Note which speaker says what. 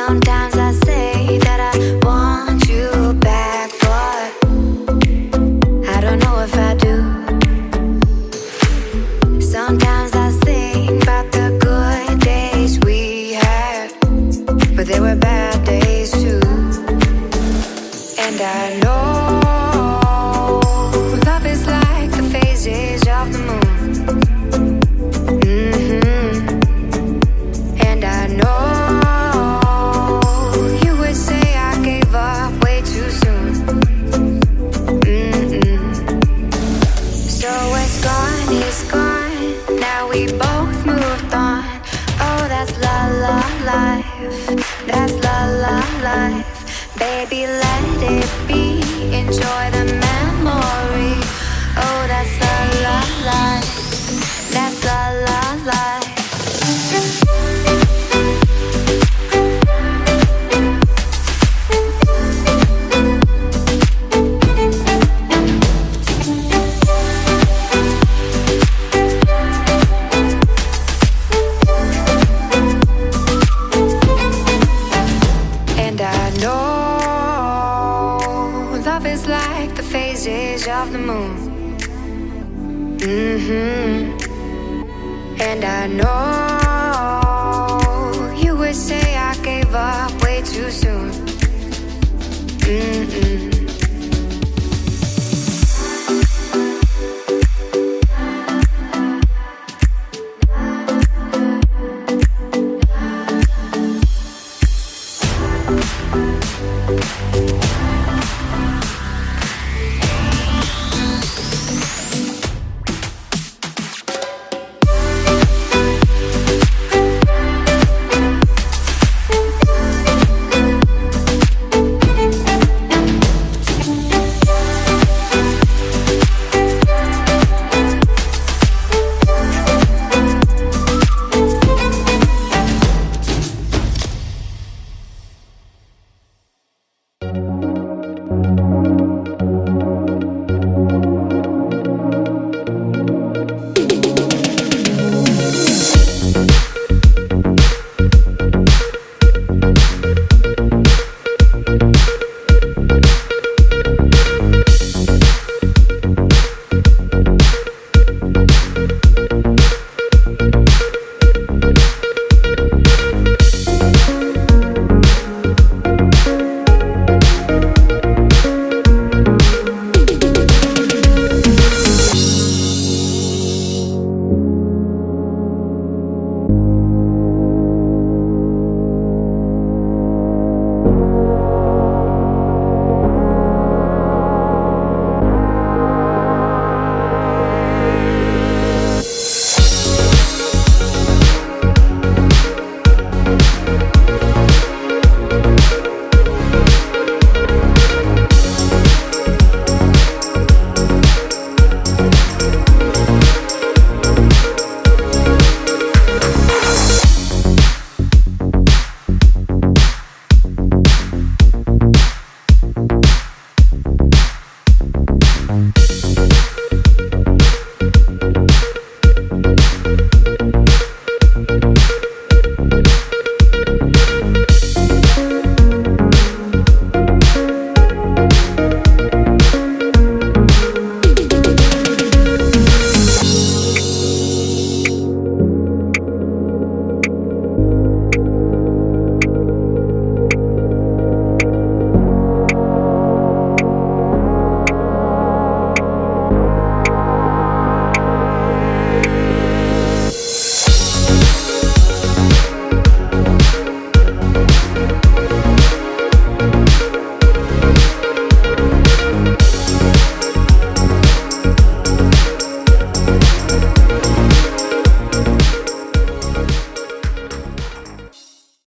Speaker 1: Sometimes I say that I want you back, but I don't know if I do. Sometimes I think about the good days we had, but there were bad days too. And I know love is like the phases of the moon. And I know you would say I gave up way too soon. So what's gone is gone. Now we both moved on. Oh, that's la la life. That's la la life. Baby, let it be. Enjoy the memory. Oh, that's la la life. That's la la life. And I know love is like the phases of the moon. And I know you would say I gave up way too soon.